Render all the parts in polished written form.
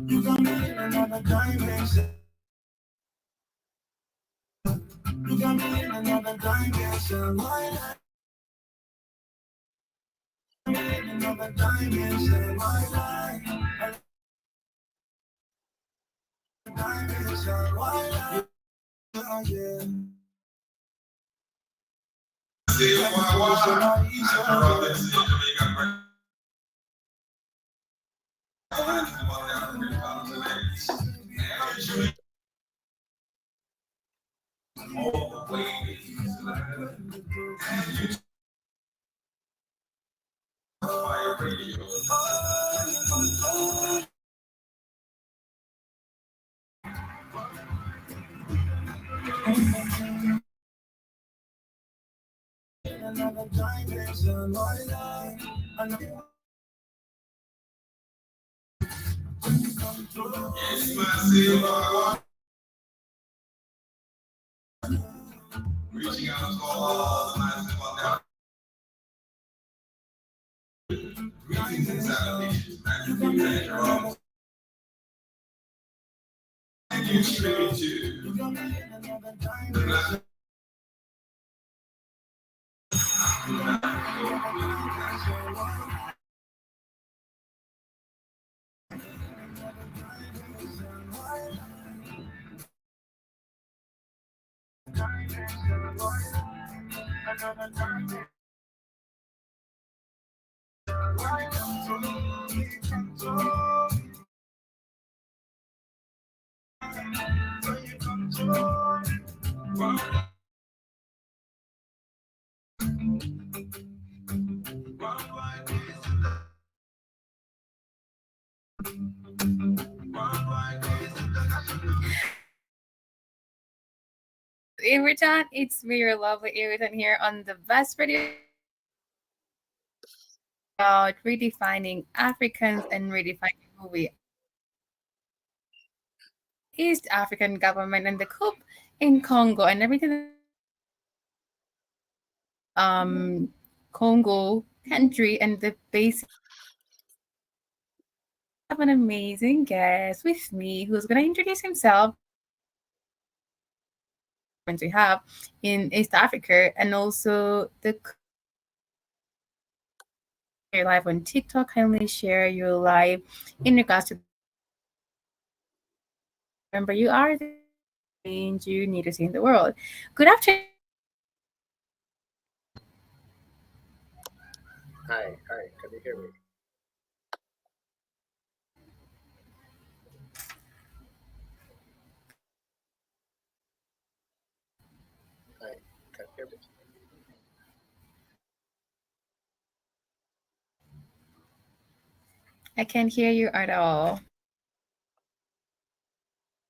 You got me in another dimension. You got me in another dimension. My life. In another dimension. My life. Dimension. My life. Yeah. Another dimension. My life. Reaching out to all the massive on that. Greetings and salutations. Thank you for being wrong. And you streaming to the massive. Ewoton, it's me, your lovely Ewoton here on the best radio about redefining Africans and redefining who we are. East African government and the coup in Congo and everything. Congo country and the basic. I have an amazing guest with me who's going to introduce himself. We have in East Africa and also the your live on TikTok. Kindly share your live in regards to. Remember, you are the change you need to see in the world. Good afternoon. Hi, can you hear me? Hi, can you hear me? I can't hear you at all.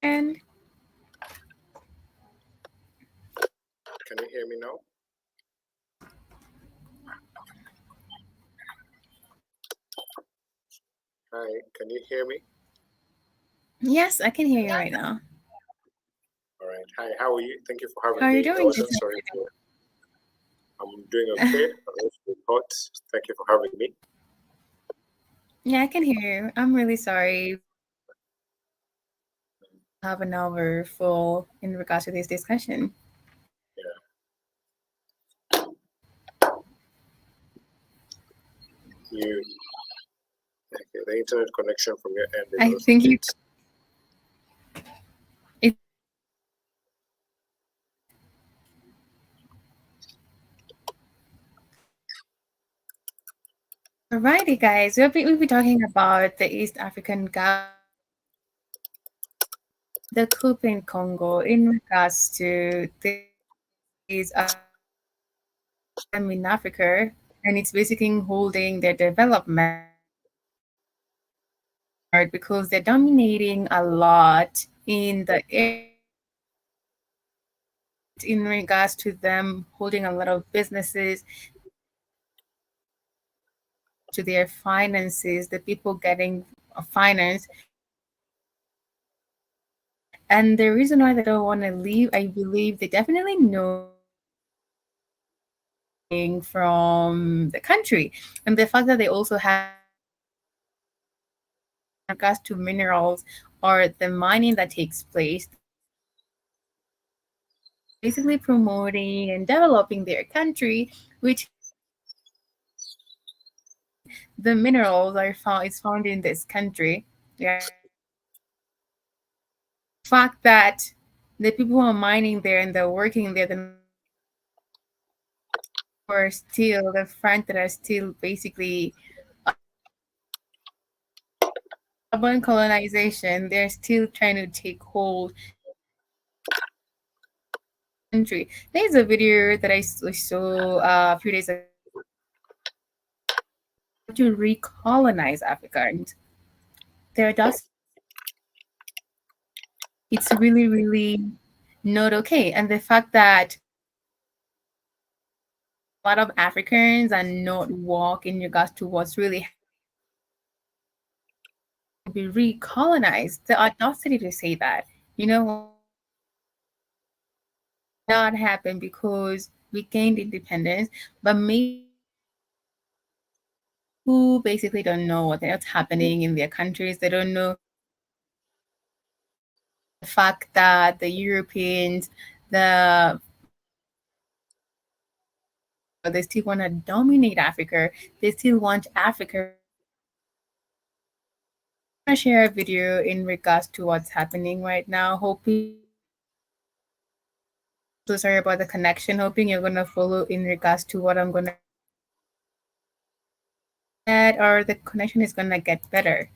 And can you hear me now? Hi, can you hear me? yes, I can hear you right now. All right. Hi, how are you? Thank you for having How are me. you doing? I wasn't sorry for. I'm doing okay. I'm also hot. Thank you for having me. Yeah, I can hear you. I'm really sorry. Have an hour full in regards to this discussion. Yeah. You. Okay, the internet connection from your end is I also think you. Alrighty, guys. We'll be talking about the East African the coup in Congo in regards to these in Africa, and it's basically holding their development because they're dominating a lot in the area. in regards to them holding a lot of businesses, to their finances, the people getting finance. And the reason why they don't want to leave, I believe they definitely know from the country, and the fact that they also have regards to minerals or the mining that takes place, basically promoting and developing their country, which the minerals are found is found in this country. Yeah. Fact that the people who are mining there and they're working there, the are still the front that are still basically urban colonization. They're still trying to take hold country. There's a video that I saw a few days ago to recolonize Africa, and there does it's really really not okay. And the fact that a lot of Africans are not walk in regards to what's really be recolonized. The audacity to say that, you know, not happen because we gained independence, but maybe who basically don't know what's happening in their countries. They don't know the fact that the Europeans, they still want to dominate Africa. They still want Africa. I'm gonna share a video in regards to what's happening right now. Hoping, so sorry about the connection. Hoping you're gonna follow in regards to what I'm gonna add, or the connection is gonna get better.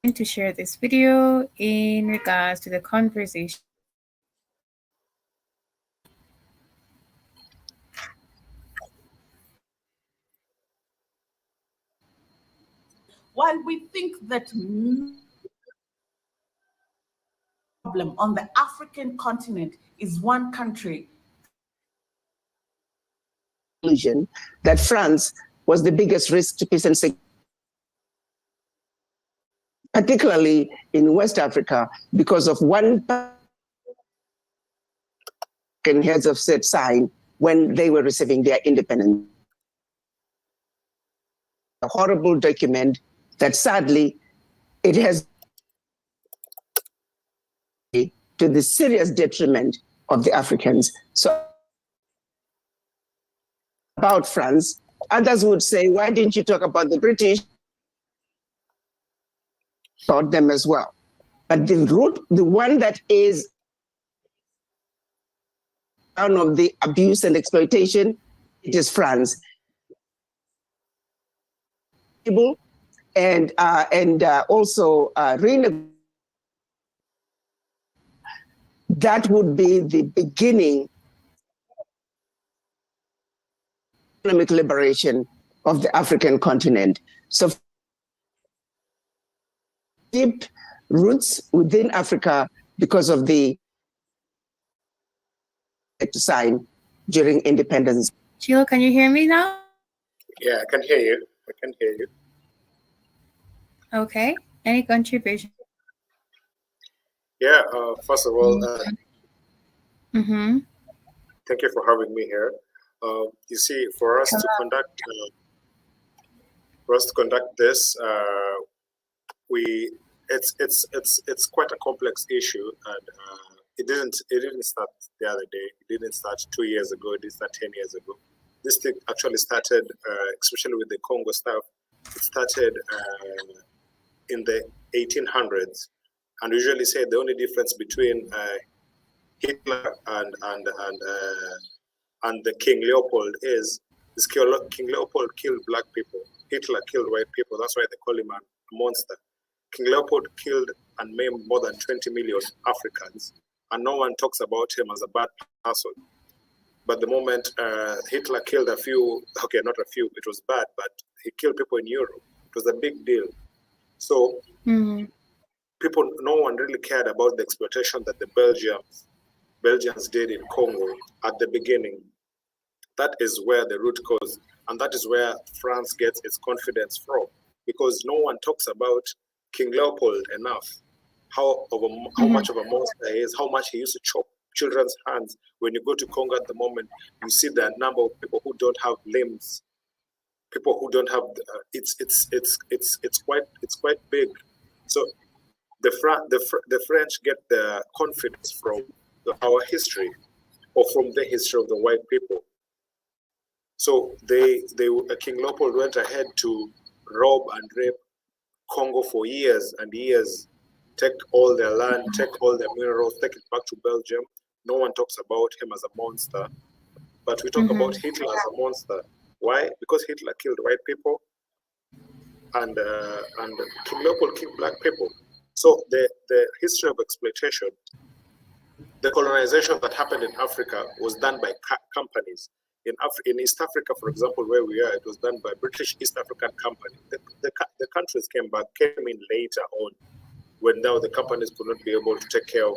I'm going to share this video in regards to the conversation. While we think that problem on the African continent is one country, that France was the biggest risk to peace and security, particularly in West Africa, because of one heads of state sign when they were receiving their independence. A horrible document that sadly it has to the serious detriment of the Africans. So about France, others would say, why didn't you talk about the British? Taught them as well. But the root, the one that is down of the abuse and exploitation, it is France. And also that would be the beginning economic liberation of the African continent. So deep roots within Africa because of the sign during independence. Sheila, can you hear me now? Yeah, I can hear you. I can hear you. Okay. Any contribution? Yeah, first of all, Mm-hmm. thank you for having me here. You see, for us to conduct this, it's quite a complex issue, and it didn't start the other day. It didn't start 2 years ago. It didn't start 10 years ago. This thing actually started, especially with the Congo stuff. It started in the 1800s, and usually say the only difference between Hitler and the King Leopold is King Leopold killed black people. Hitler killed white people. That's why they call him a monster. King Leopold killed and maimed more than 20 million Africans, and no one talks about him as a bad person. But the moment Hitler killed a few, okay, not a few, it was bad, but he killed people in Europe. It was a big deal. So no one really cared about the exploitation that the Belgians did in Congo at the beginning. That is where the root cause, and that is where France gets its confidence from, because no one talks about King Leopold enough, how much of a monster he is, how much he used to chop children's hands. When you go to Congo at the moment, you see the number of people who don't have limbs, people who don't have. It's quite big. So the French get the confidence from our history, or from the history of the white people. So King Leopold went ahead to rob and rape Congo for years and years, take all their land, take all their minerals, take it back to Belgium. No one talks about him as a monster, but we talk about Hitler as a monster. Why? Because Hitler killed white people, and King Leopold killed black people. So the history of exploitation, the colonization that happened in Africa was done by companies. In East Africa, for example, where we are, it was done by British East African Company. The countries came in later on, when now the companies could not be able to take care of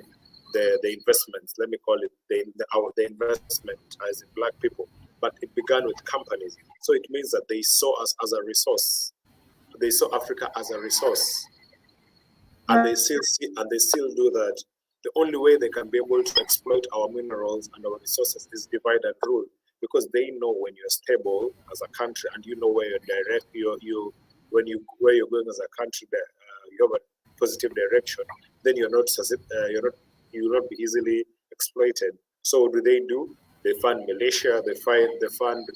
the investments. Let me call it the investment as in black people. But it began with companies. So it means that they saw us as a resource. They saw Africa as a resource, and they still do that. The only way they can be able to exploit our minerals and our resources is divide and rule, because they know when you're stable as a country and you know where where you're going as a country, you have a positive direction. Then you will not be easily exploited. So what do? They fund militia, they fund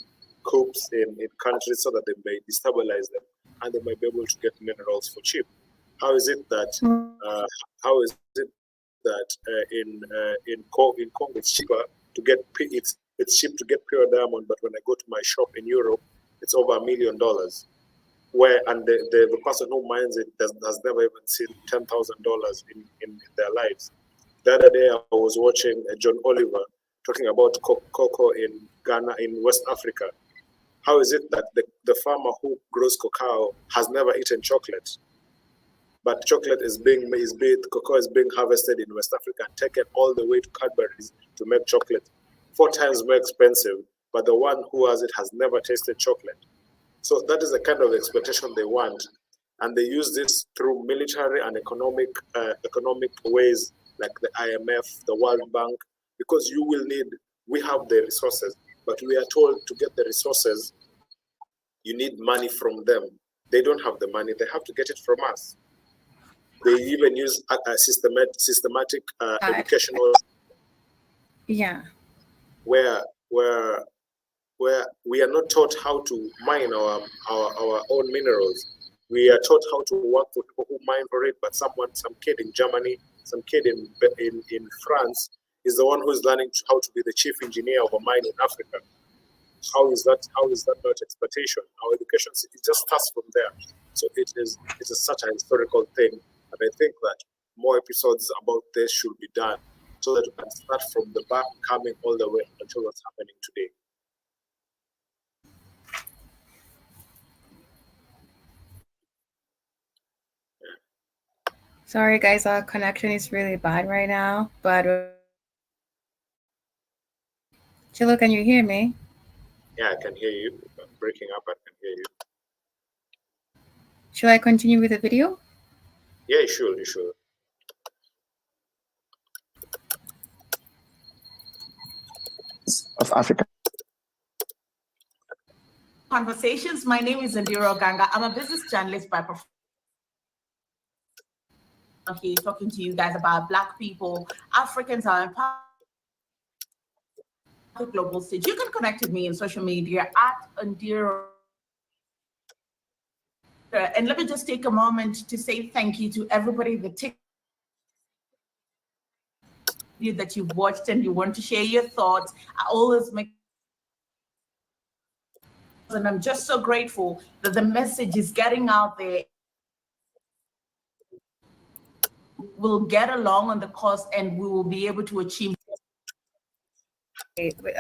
coups in countries so that they may destabilize them, and they might be able to get minerals for cheap. How is it that in Congo it's cheaper to get it's cheap to get pure diamond, but when I go to my shop in Europe, it's over $1 million. And the person who mines it has never even seen $10,000 in their lives. The other day I was watching John Oliver talking about cocoa in Ghana, in West Africa. How is it that the farmer who grows cocoa has never eaten chocolate? But cocoa is being harvested in West Africa and taken all the way to Cadbury's to make chocolate, 4 times more expensive, but the one who has it has never tasted chocolate. So that is the kind of exploitation they want, and they use this through military and economic ways, like the IMF, the World Bank, because we have the resources, but we are told to get the resources, you need money from them. They don't have the money, they have to get it from us. They even use a systematic educational, where we are not taught how to mine our own minerals. We are taught how to work for people who mine for it, but some kid in Germany, some kid in France is the one who is learning how to be the chief engineer of a mine in Africa. How is that not exploitation? Our education, it just starts from there. So it is such a historical thing, and I think that more episodes about this should be done, so that we can start from the back, coming all the way until what's happening today. Sorry, guys, our connection is really bad right now, but Chilo, can you hear me? Yeah, I can hear you. I'm breaking up, I can hear you. Shall I continue with the video? Yeah, you should. Of Africa. Conversations. My name is Ndiro Ganga. I'm a business journalist by profession. Okay, talking to you guys about Black people, Africans are empowered on the global stage. You can connect with me on social media at Ndiro. And let me just take a moment to say thank you to everybody that you've watched and you want to share your thoughts. I always make, and I'm just so grateful that the message is getting out there. We'll get along on the course and we will be able to achieve.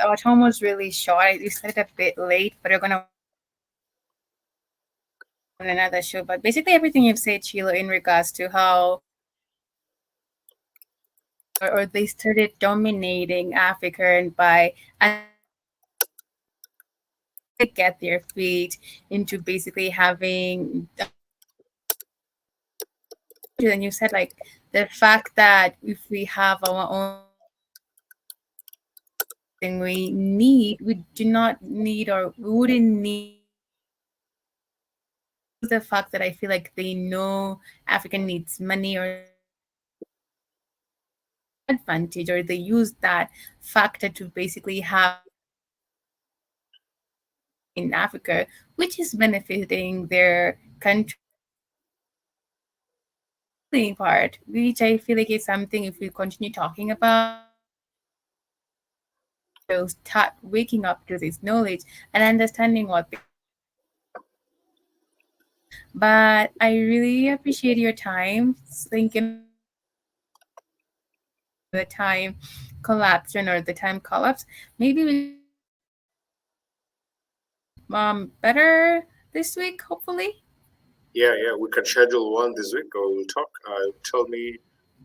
Our time was really short. We started a bit late, but we're gonna on another show. But basically everything you've said, Chilo, in regards to how or they started dominating Africa and by get their feet into basically having. And you said like the fact that if we have our own thing we do not need or we wouldn't need the fact that I feel like they know African needs money or advantage, or they use that factor to basically have in Africa, which is benefiting their country part, which I feel like is something if we continue talking about, they'll start waking up to this knowledge and understanding what they. But I really appreciate your time thinking the time collapsion or the time collapse. Maybe we better this week, hopefully. Yeah, we can schedule one this week, or we'll talk. Tell me,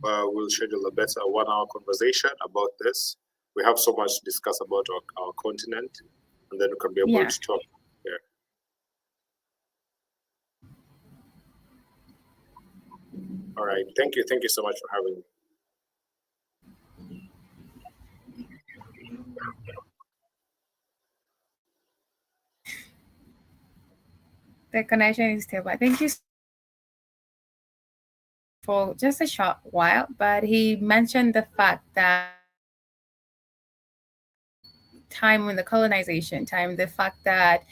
we'll schedule a better 1 hour conversation about this. We have so much to discuss about our continent, and then we can be able to talk. Yeah. All right. Thank you so much for having me. The connection is still bad. Thank you for just a short while, but he mentioned the fact that time when the colonization time, the fact that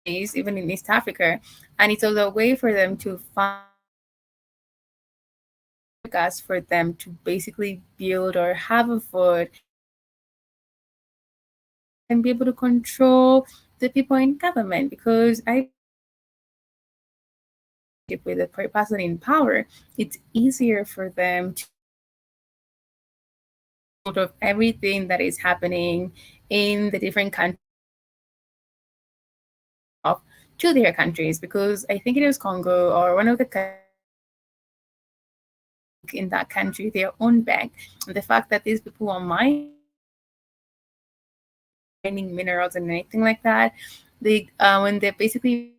is even in East Africa, and it's a way for them to find gas for them to basically build or have a food and be able to control the people in government, because I with the person in power, it's easier for them to out of everything that is happening in the different countries to their countries, because I think it was Congo or one of the in that country their own bank, and the fact that these people are mining minerals and anything like that, they when they're basically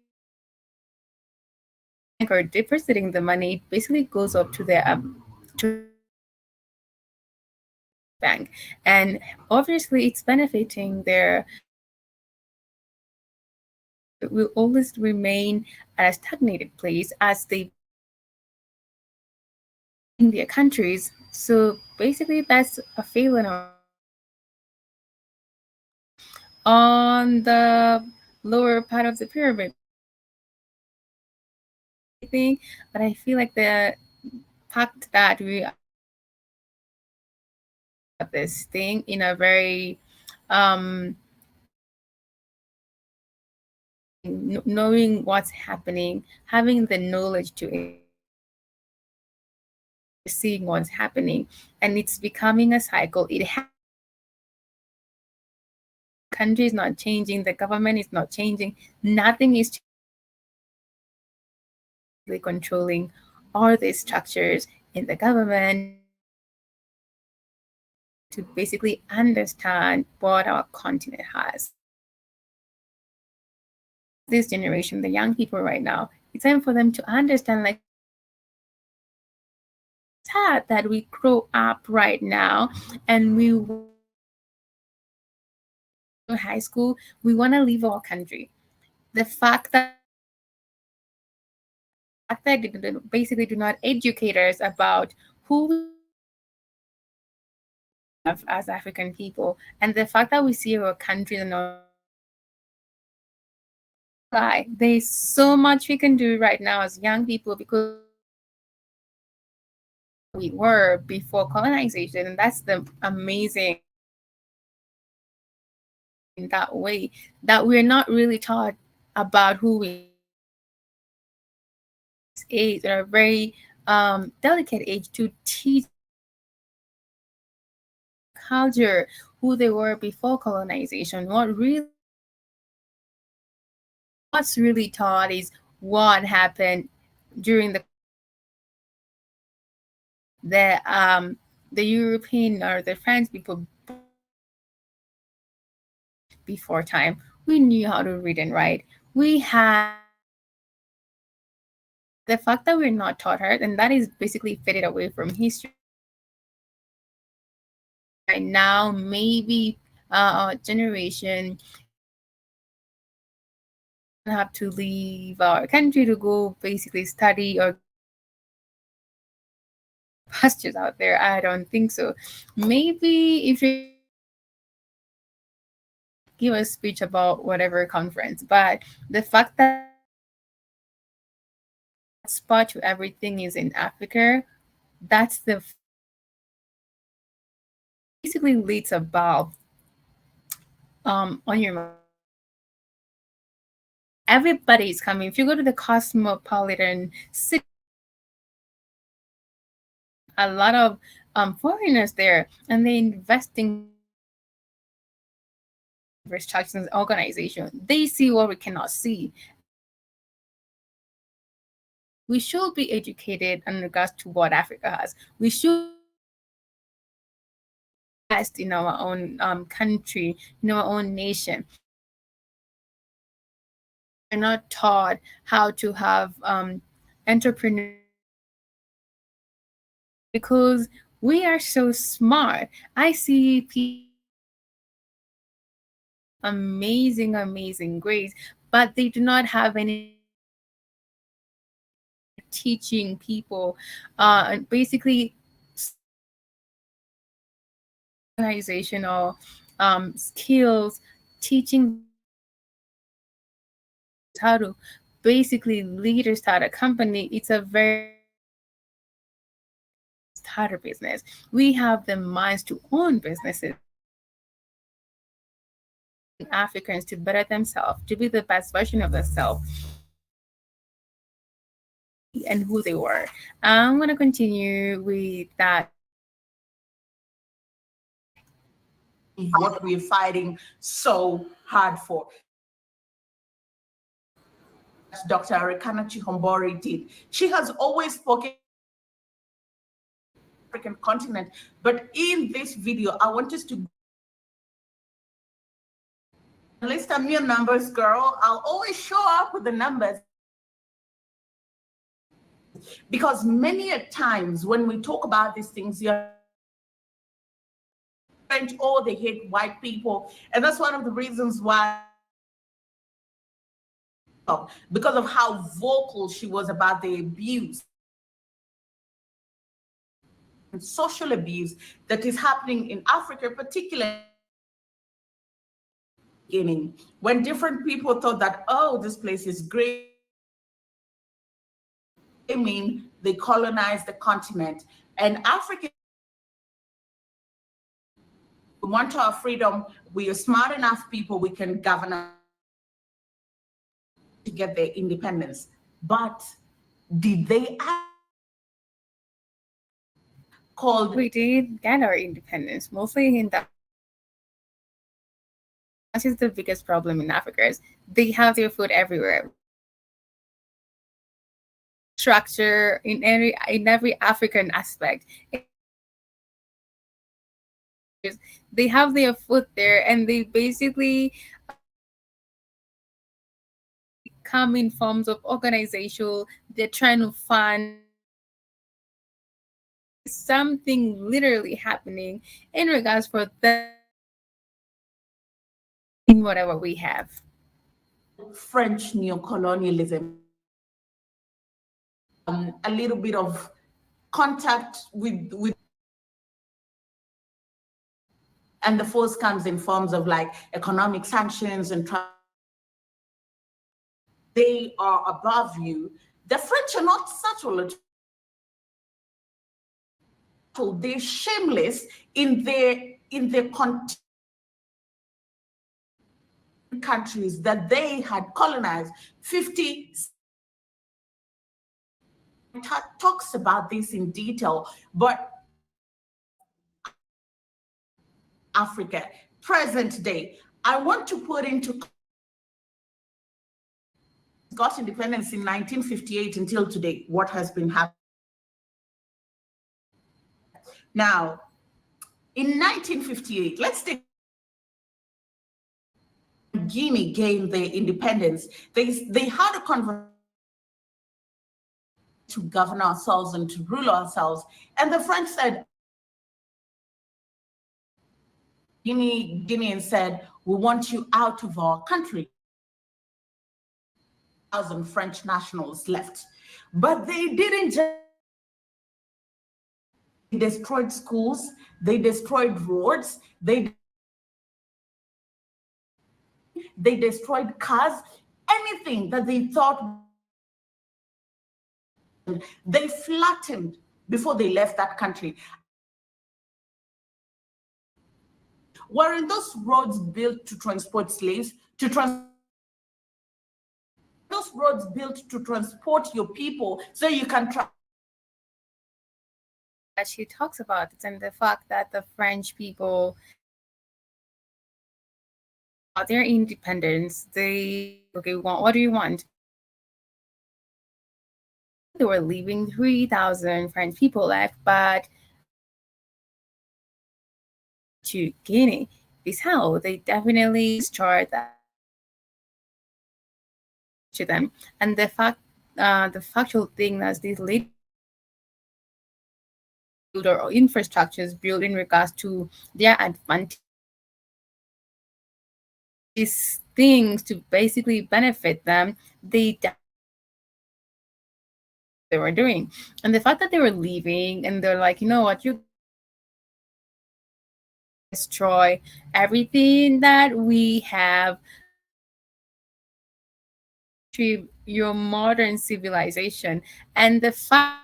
or depositing the money, basically goes up to their to bank, and obviously it's benefiting their. It will always remain at a stagnated place as they in their countries. So basically, that's a failing on the lower part of the pyramid. Thing, but I feel like the fact that we have this thing in a very knowing what's happening, having the knowledge to seeing what's happening, and it's becoming a cycle. Country is not changing, the government is not changing, nothing is controlling all these structures in the government to basically understand what our continent has. This generation, the young people right now, it's time for them to understand like sad that we grow up right now and we high school, we want to leave our country. The fact that they basically do not educate us about who we have as African people, and the fact that we see our country and there's so much we can do right now as young people because we were before colonization, and that's the amazing in that way that we're not really taught about who we age at a very delicate age to teach culture who they were before colonization. What's really taught is what happened during the the European or the French people before time, we knew how to read and write. We had the fact that we're not taught her, and that is basically faded away from history. Right now, maybe our generation have to leave our country to go basically study or pastures out there. I don't think so. Maybe if you give a speech about whatever conference, but the fact that spot to everything is in Africa, that's the basically leads a bulb on your mind. Everybody is coming. If you go to the cosmopolitan city, a lot of foreigners there, and they investing restrictions organization. They see what we cannot see. We should be educated in regards to what Africa has. We should invest in our own country, in our own nation. We're not taught how to have entrepreneurs because we are so smart. I see people amazing grades, but they do not have any teaching people basically organizational skills, teaching how to basically lead or start a company. It's a very starter business. We have the minds to own businesses. Africans to better themselves, to be the best version of themselves and who they were. I'm going to continue with that. What we're fighting so hard for. Dr. Arekana Chihombori did. She has always spoken African continent, but in this video, I want us to list of your numbers, girl. I'll always show up with the numbers. Because many a times when we talk about these things, you're French, oh, they hate white people. And that's one of the reasons why, because of how vocal she was about the abuse and social abuse that is happening in Africa, particularly beginning, when different people thought that, oh, this place is great. I mean, they colonized the continent, and Africa, we want our freedom. We are smart enough people, we can govern to get their independence. But did they called? We did get our independence, mostly in that. That is the biggest problem in Africa. Is they have their food everywhere. Structure in every African aspect. They have their food there, and they basically come in forms of organizational. They're trying to fund something literally happening in regards for them in whatever we have. French neocolonialism. A little bit of contact with and the force comes in forms of like economic sanctions and they are above you. The French are not subtle at all. They're shameless in their countries that they had colonized. 50 talks about this in detail, but Africa, present day, I want to put into got independence in 1958 until today, what has been happening. Now, in 1958, let's take Guinea gained their independence. They had a conversation to govern ourselves and to rule ourselves. And the French said, Guineans said, we want you out of our country. 1,000 French nationals left. But they didn't just, they destroyed schools, they destroyed roads, they destroyed cars, anything that they thought. They flattened before they left that country. Weren't those roads built to transport slaves, those roads built to transport your people so you can That she talks about it, and the fact that the French people, their independence, okay, what do you want? They were leaving 3,000 French people left, but to Guinea Bissau, they definitely start that to them. And the factual thing that these late or infrastructures built in regards to their advantage, these things to basically benefit them, they were doing. And the fact that they were leaving and they're like, you know what, you destroy everything that we have, to your modern civilization. And the fact,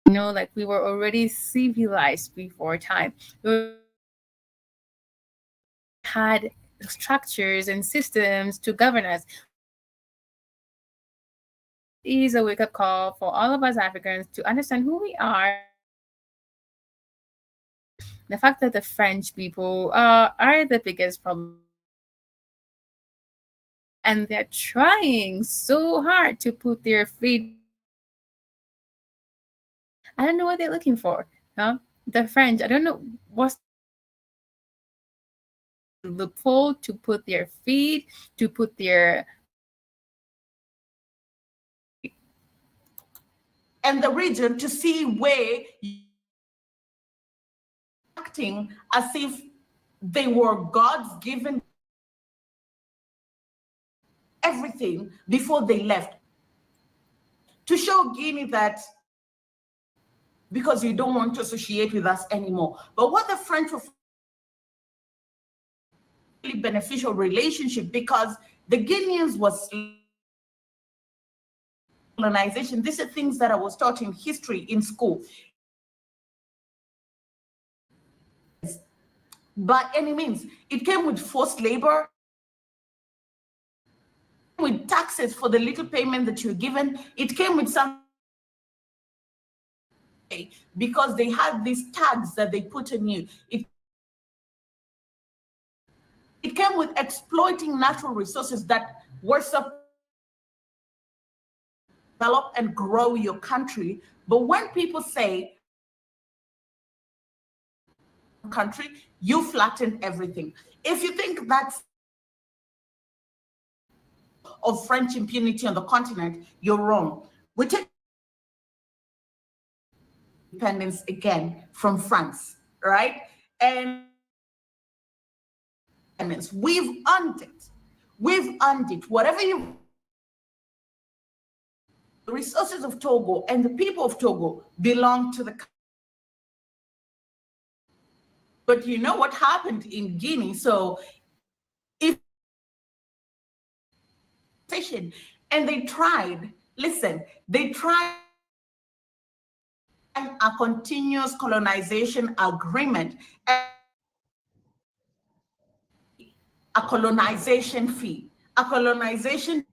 like we were already civilized before time. We had structures and systems to govern us. It is a wake-up call for all of us Africans to understand who we are. The fact that the French people are the biggest problem, and they're trying so hard to put their feet. I don't know what they're looking for. Huh? The French, I don't know what's look for to put their feet, to put their and the region to see where acting as if they were God's given everything before they left, to show Guinea that because you don't want to associate with us anymore. But what the French were really beneficial relationship, because the Guineans was colonization. These are things that I was taught in history in school. By any means, it came with forced labor, with taxes for the little payment that you're given. It came with some, because they had these tags that they put on you. It came with exploiting natural resources that were supposed to develop and grow your country. But when people say country, you flatten everything. If you think that's of French impunity on the continent, you're wrong. We take independence again from France, right? And we've earned it. We've earned it. Whatever you, the resources of Togo and the people of Togo belong to the country. But you know what happened in Guinea? So if and they tried, listen, they tried a continuous colonization agreement, a colonization fee, a colonization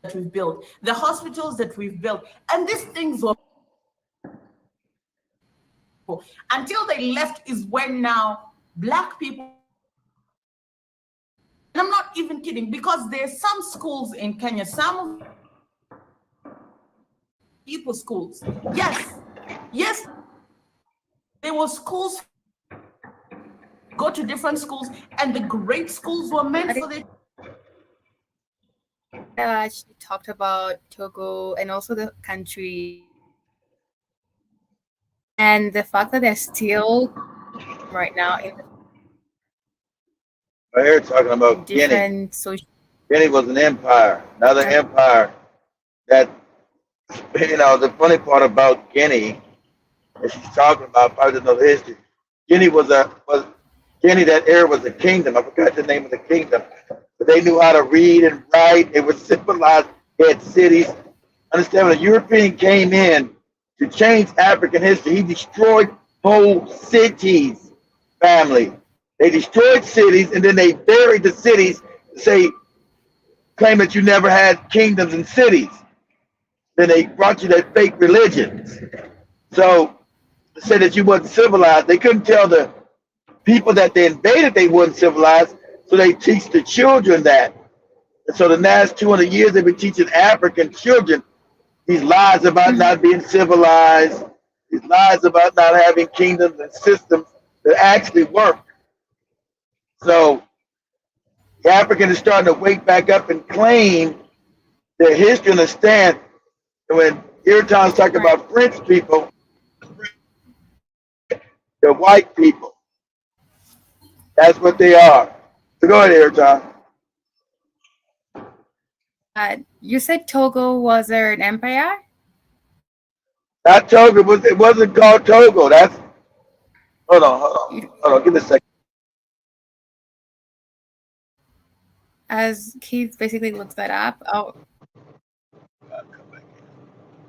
that we've built, the hospitals that we've built, and these things were until they left is when now Black people, and I'm not even kidding, because there's some schools in Kenya, some people schools. Yes, there were schools, go to different schools, and the great schools were meant for the She talked about Togo and also the country, and the fact that they're still right now in I heard talking about Guinea. different social. Guinea was an empire, another empire that, the funny part about Guinea, that she's talking about, probably doesn't know the history. Guinea was Guinea, that era was a kingdom. I forgot the name of the kingdom. But they knew how to read and write. They were civilized. They had cities. Understand, when a European came in to change African history, he destroyed whole cities, family. They destroyed cities and then they buried the cities to say, claim that you never had kingdoms and cities. Then they brought you that fake religion. So to say that you wasn't civilized, they couldn't tell the people that they invaded they weren't civilized, so they teach the children that. And so the last 200 years they've been teaching African children these lies about not being civilized, these lies about not having kingdoms and systems that actually work. So the African is starting to wake back up and claim their history and understand. And when Ewoton's talking about French people, they're white people. That's what they are. So go ahead, Ewoton. You said Togo was an empire? Not Togo. It wasn't called Togo. That's hold on. Give me a second. As Keith basically looks that up,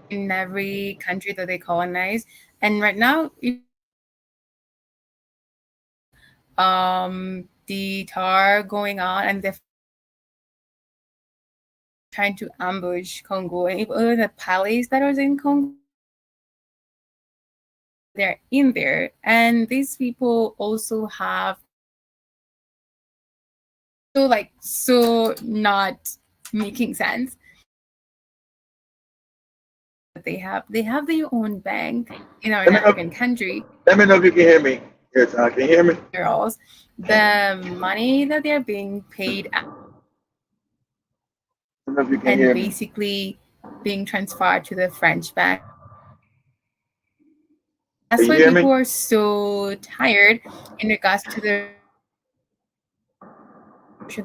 in every country that they colonize, and right now, the tar going on, and they're trying to ambush Congo, and even the palace that was in Congo, they're in there, and these people also have so not making sense. They have their own bank in our African country. Let me know if you can hear me. Ewoton, can you hear me? Girls, the money that they're being paid Let me know if you can and hear me. basically being transferred to the French bank. Can That's you why hear me? people are so tired in regards to the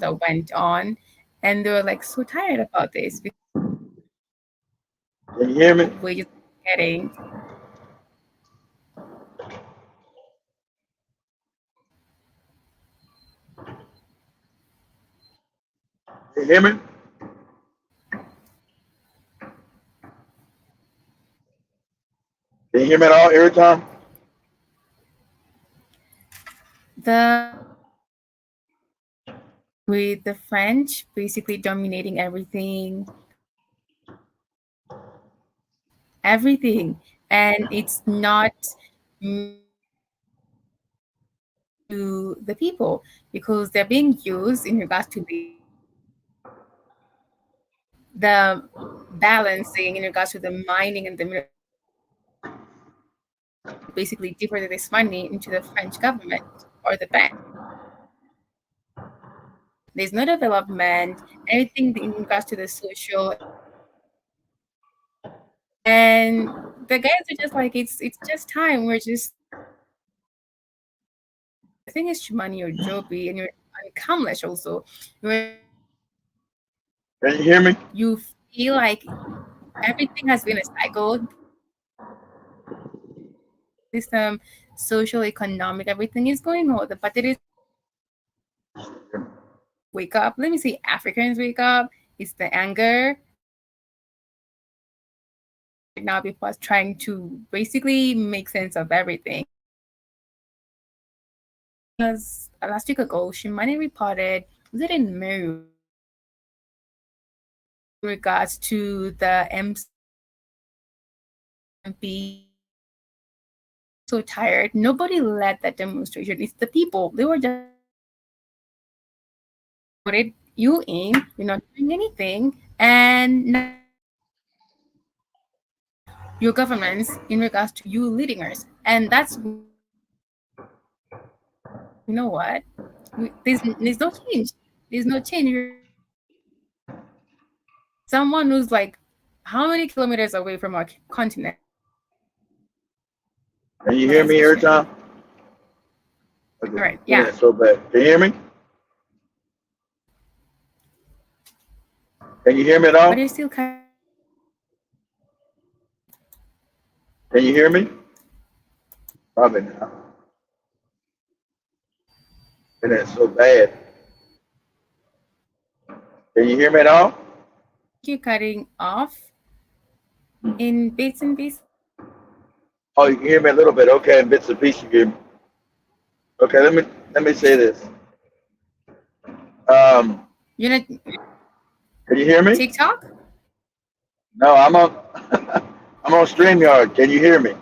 that went on, and they were like so tired about this because Can you hear me? we're just getting. Can you hear me? Can you hear me at all, Ewoton? With the French basically dominating everything, and it's not to the people because they're being used in regards to the balancing in regards to the mining and the basically deeper this money into the French government or the bank. There's no development, everything in regards to the social, and the guys are just like it's just time. We're just the thing is Chumani or Joby and you're Kamlesh also. Can you hear me? You feel like everything has been a cycle. System, social, economic, everything is going on. But it is wake up. Let me say Africans wake up. It's the anger. Right now people are trying to basically make sense of everything. Because last week ago, Shimani reported, was it in Meru, in regards to the MP so tired. Nobody led that demonstration. It's the people. They were just voted you in. You're not doing anything, and now your governments in regards to you leading us. And that's, you know what? There's no change. There's no change. Someone who's like, how many kilometers away from our continent? Can you hear me every time? All right, yeah. So bad. Can you hear me? Can you hear me at all? But you're still kind Can you hear me? Probably not. And it's so bad. Can you hear me at all? you're cutting off in bits and pieces. Oh, you can hear me a little bit. Okay, in bits and pieces you hear me. Okay, let me say this. You're not Can you hear me? TikTok? No, I'm on I'm on StreamYard. Can you hear me?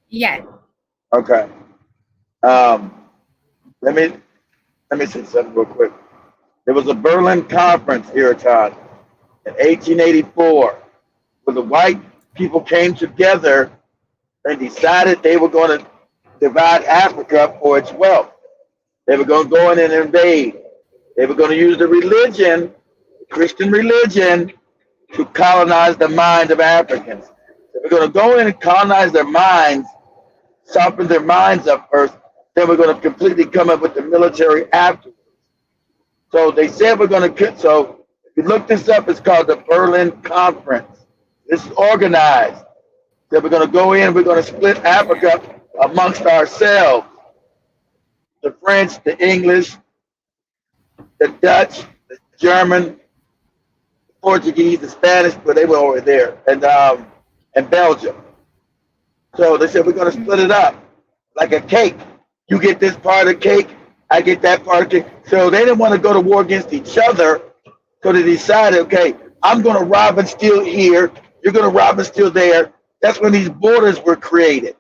Yeah. Okay. Let me say something real quick. There was a Berlin conference, Ewoton, in 1884, where the white people came together and decided they were going to divide Africa for its wealth. They were going to go in and invade. They were going to use the religion, Christian religion, to colonize the minds of Africans. They were going to go in and colonize their minds, soften their minds up first, then we're going to completely come up with the military afterwards. So they said we're going to, so if you look this up, it's called the Berlin Conference. This is organized. That we're going to go in, we're going to split Africa amongst ourselves. The French, the English, the Dutch, the German, the Portuguese, the Spanish, but they were over there, and Belgium. So they said we're going to split it up like a cake. You get this part of the cake, I get that part of the cake. So they didn't want to go to war against each other. So they decided, okay, I'm going to rob and steal here. You're going to rob and steal there. That's when these borders were created.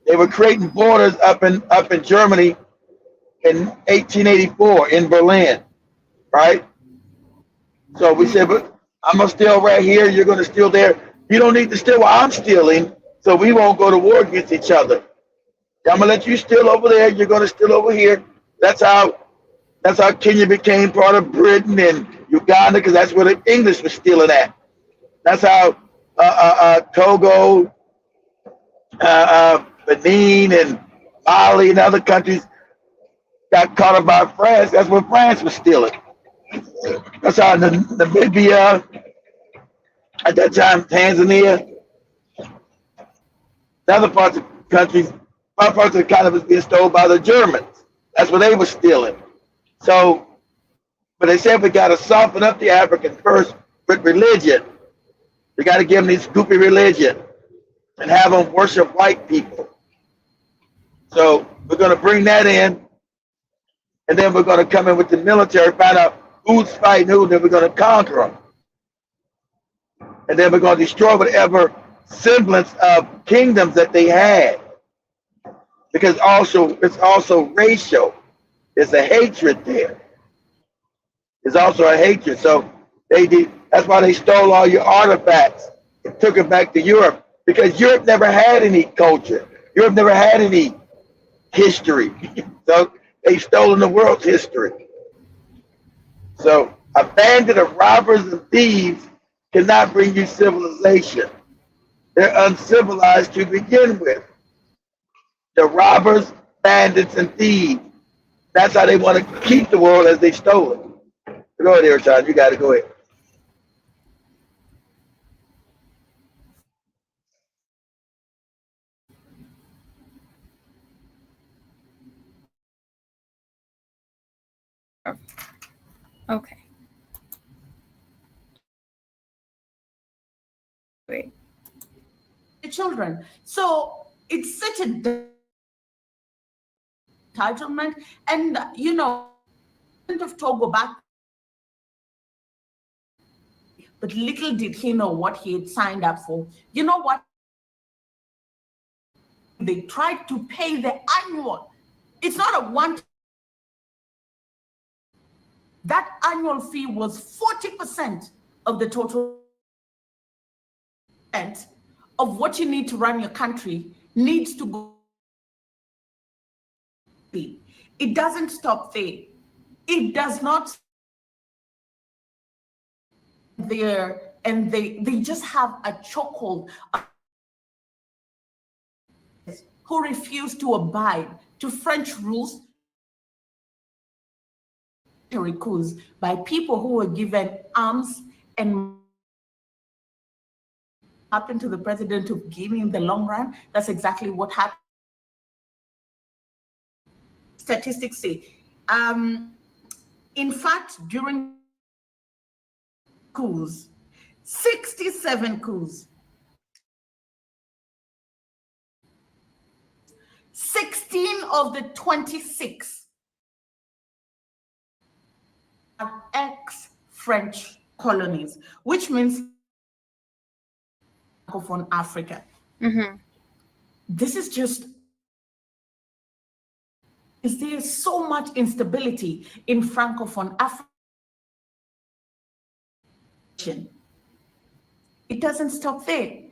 They were creating borders up in Germany in 1884 in Berlin, right? So we said, but I'm going to steal right here. You're going to steal there. You don't need to steal while I'm stealing, so we won't go to war against each other. I'm going to let you steal over there. You're going to steal over here. That's how Kenya became part of Britain and Uganda, because that's where the English was stealing at. That's how Togo, Benin, and Mali and other countries got caught up by France. That's where France was stealing. That's how Namibia, at that time, Tanzania, and other parts of countries, other parts of the continent was being stolen by the Germans. That's what they were stealing. So, but they said we got to soften up the African first with religion. We got to give them this goopy religion and have them worship white people. So we're going to bring that in, and then we're going to come in with the military, find out who's fighting who, and then we're going to conquer them. And then we're going to destroy whatever semblance of kingdoms that they had. Because it's also racial. There's a hatred there. There's also a hatred. So that's why they stole all your artifacts and took it back to Europe. Because Europe never had any culture. Europe never had any history. So they've stolen the world's history. So a bandit of robbers and thieves cannot bring you civilization. They're uncivilized to begin with. The robbers, bandits, and thieves. That's how they want to keep the world as they stole it. Go ahead, Ewoton. You got to go ahead. Okay. Wait. The children. So it's such a entitlement. And, of Togo back, but little did he know what he had signed up for. You know what? They tried to pay the annual. It's not a one. That annual fee was 40% of the total. of what you need to run your country needs to go. It doesn't stop there. It does not there, and they just have a chokehold who refuse to abide to French rules, coups by people who were given arms and happened to the president of Guinea in the long run. That's exactly what happened. Statistics say, in fact, during coups, 67 coups, 16 of the 26 are ex-French colonies, which means Francophone Africa. This is just, there is so much instability in Francophone Africa. It doesn't stop there.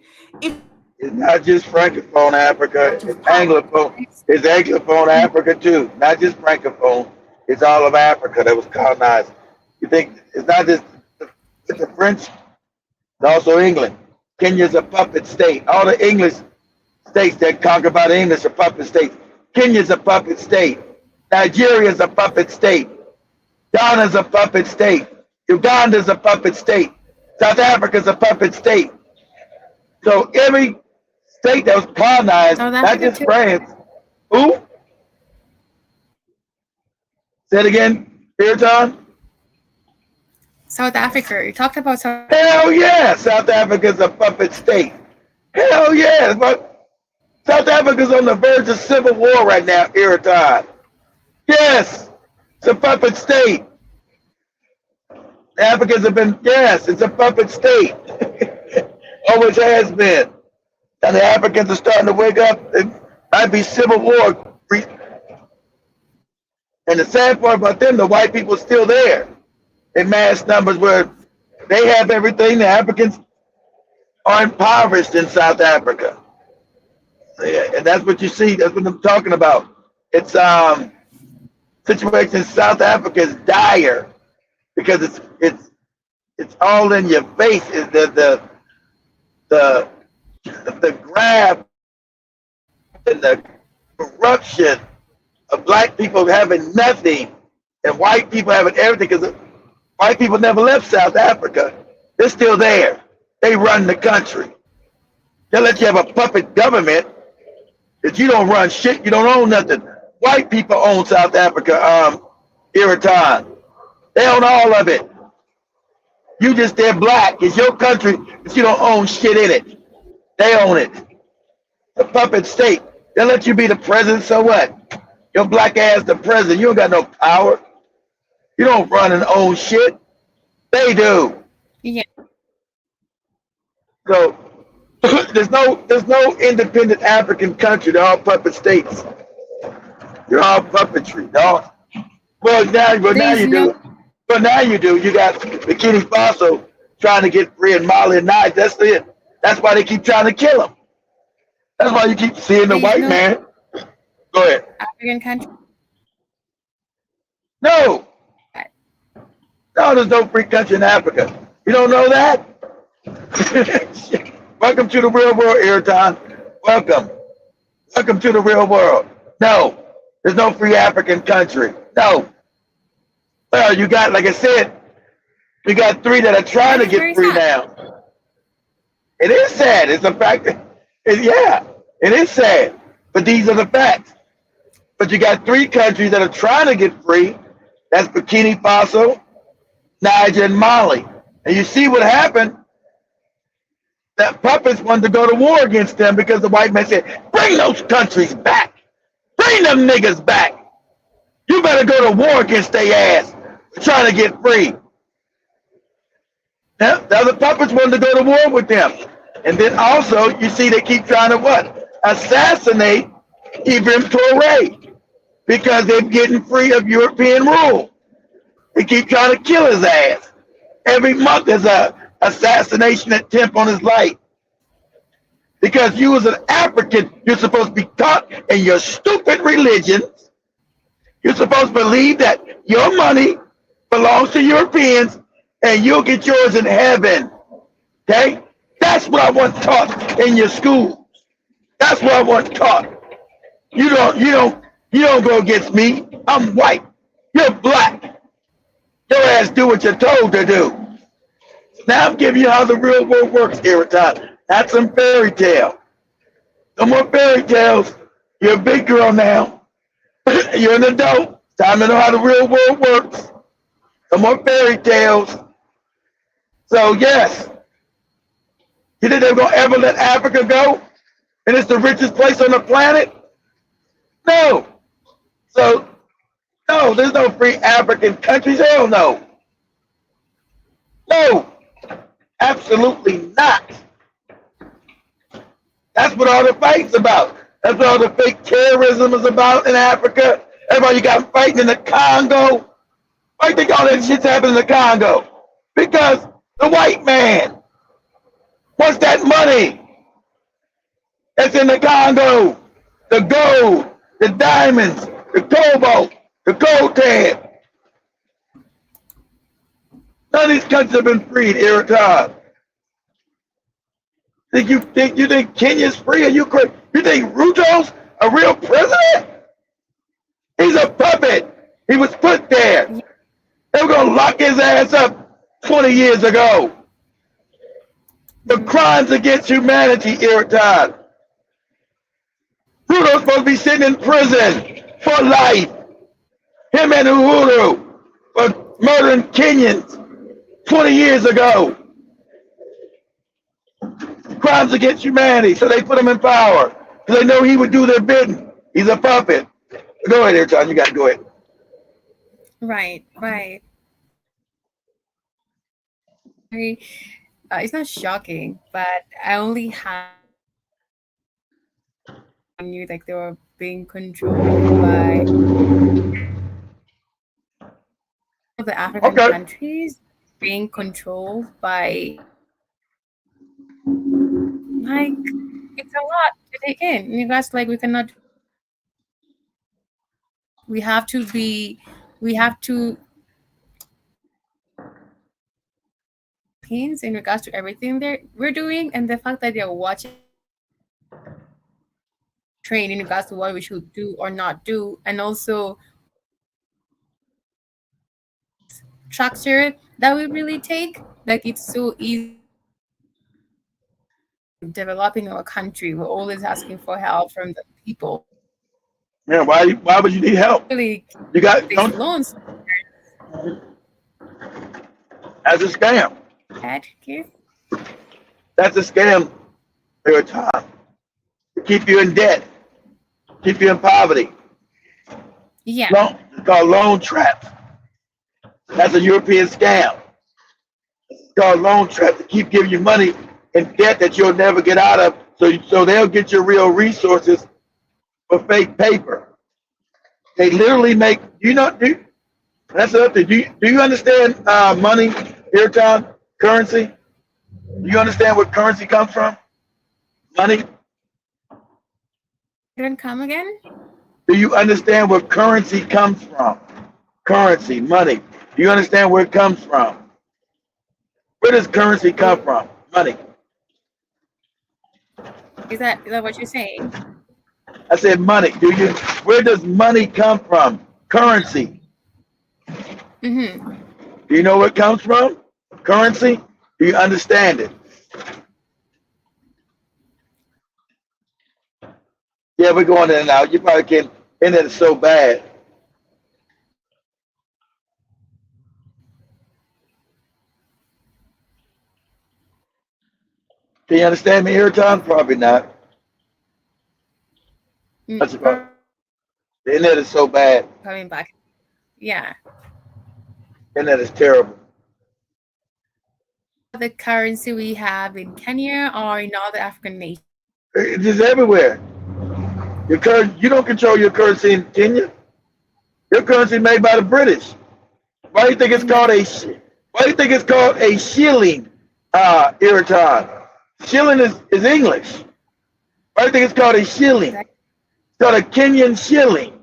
It's not just Francophone Africa, it's Anglophone. It's Anglophone Africa too. Not just Francophone. It's all of Africa that was colonized. You think it's not just the French, it's also England. Kenya's a puppet state. All the English states that conquered by the English are puppet states. Kenya's a puppet state. Nigeria's a puppet state. Ghana's a puppet state. Uganda's a puppet state. South Africa's a puppet state. So every state that was colonized, not just France. Who? Say it again, Ewoton? South Africa. You talked about South. Hell yeah, South Africa's a puppet state. Hell yeah, but South Africa's on the verge of civil war right now, Ewoton. Yes, it's a puppet state. Africans have been, yes, it's a puppet state. Always has been. And the Africans are starting to wake up. It might be civil war. And the sad part about them, the white people are still there in mass numbers where they have everything. The Africans are impoverished in South Africa. Yeah, and that's what you see. That's what I'm talking about. It's situation in South Africa is dire because it's all in your face. Is the grab and the corruption of black people having nothing and white people having everything, because white people never left South Africa. They're still there. They run the country. They let you have a puppet government that you don't run shit. You don't own nothing. White people own South Africa, Ewoton. They own all of it. You just, they're black. It's your country, but you don't own shit in it. They own it. The puppet state. They let you be the president, so what? Your black ass the president. You don't got no power. You don't run and own shit. They do. Yeah. So there's no independent African country. They're all puppet states. They're all puppetry, dog. Well, now you do. But now you do. You got Burkina Faso trying to get free in Mali and Niger. That's it. That's why they keep trying to kill them. That's why you keep seeing the white man. Go ahead. African country. No. No, there's no free country in Africa. You don't know that? Welcome to the real world, Ewoton. Welcome. Welcome to the real world. No, there's no free African country. No. Well, you got, like I said, you got 3 that are trying to get free now. It is sad. It's a fact. Yeah, it is sad. But these are the facts. But you got 3 countries that are trying to get free. That's Burkina Faso, Niger, and Mali. And you see what happened? That puppets wanted to go to war against them because the white man said, bring those countries back. Bring them niggas back. You better go to war against their ass. We're trying to get free. Now, the other puppets wanted to go to war with them. And then also, you see they keep trying to what? Assassinate Ibrahim Traoré because they're getting free of European rule. They keep trying to kill his ass. Every month there's a assassination attempt on his life. Because you as an African, you're supposed to be taught in your stupid religions. You're supposed to believe that your money belongs to Europeans and you'll get yours in heaven. Okay? That's what I want taught in your schools. That's what I want taught. You don't go against me. I'm white. You're black. Your ass do what you're told to do. Now I'm giving you how the real world works, Ewoton. Not some fairy tale. No more fairy tales. You're a big girl now. You're an adult. Time to know how the real world works. No more fairy tales. So yes, you think they're gonna ever let Africa go? And it's the richest place on the planet? No. So no, there's no free African countries. Hell no. No. Absolutely not. That's what all the fight's about. That's what all the fake terrorism is about in Africa. Everybody got fighting in the Congo. Why do you think all that shit's happening in the Congo? Because the white man wants that money that's in the Congo. The gold, the diamonds, the cobalt, the coltan. None of these countries have been freed, Ewoton. You think Kenya's free? Are you crazy? You think Ruto's a real president? He's a puppet. He was put there. They were gonna lock his ass up 20 years ago. The crimes against humanity, Ewoton. Ruto's supposed to be sitting in prison for life. Him and Uhuru for murdering Kenyans 20 years ago. Crimes against humanity, so they put him in power. Because they know he would do their bidding. He's a puppet. Go ahead, Ewoton. You got to go ahead. Right. It's not shocking, but I only knew like they were being controlled by the African countries, being controlled by, like, it's a lot to take in. You guys, like, we have to pains in regards to everything we're doing, and the fact that they're watching train in regards to what we should do or not do, and also structure that we really take. Like, it's so easy developing our country. We're always asking for help from the people. Yeah, why would you need help? Really, You got loans. That's a scam. That's a scam every time. To keep you in debt, keep you in poverty. Yeah. It's called loan traps. That's a European scam. It's called loan trap, to keep giving you money in debt that you'll never get out of. So they'll get your real resources for fake paper. They literally make. That's another thing. Do you understand money, Ewoton? Currency? Do you understand where currency comes from? Money? Didn't come again? Do you understand where currency comes from? Currency, money. Do you understand where it comes from? Where does currency come from? Money. Is that what you're saying? I said money. Where does money come from? Currency. Mm-hmm. Do you know where it comes from? Currency? Do you understand it? Yeah, we're going in and out. You probably can't. Internet is so bad. Can you understand me, Ewoton? Probably not. That's about. The internet is so bad. Coming back. Yeah. Internet is terrible. The currency we have in Kenya or in other African nations? It's just everywhere. You don't control your currency in Kenya. Your currency made by the British. Why do you think it's called a? Why do you think it's called a shilling, Ewoton? Shilling is English. Why do you think it's called a shilling? It's called a Kenyan shilling.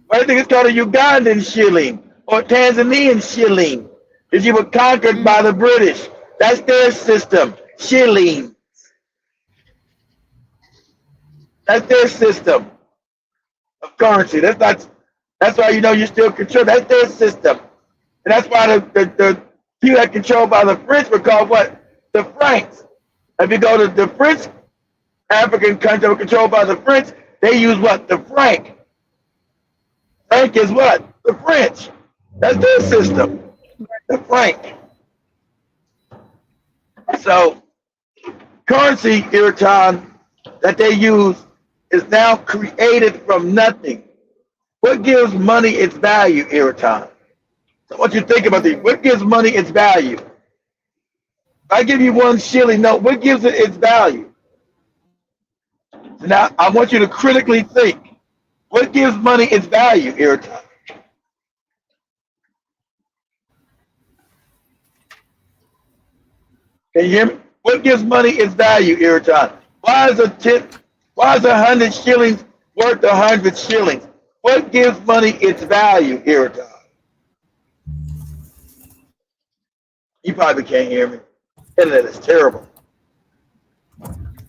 Why do you think it's called a Ugandan shilling or Tanzanian shilling? Because you were conquered by the British. That's their system. Shilling. That's their system of currency. That's why you know you're still controlled. That's their system. And that's why the people that controlled by the French were called what? The Franks. If you go to the French African countries that were controlled by the French, they use what? The franc. Franc is what? The French. That's their system. The franc. So currency, Ewoton, that they use is now created from nothing. What gives money its value, Ewoton? So I want you to think about this. What gives money its value? If I give you 1 shilling note, what gives it its value? So now I want you to critically think. What gives money its value, Ewoton? Can you hear me? What gives money its value, Ewoton? Why is 100 shillings worth 100 shillings? What gives money its value, Ewoton? You probably can't hear me. Internet is terrible.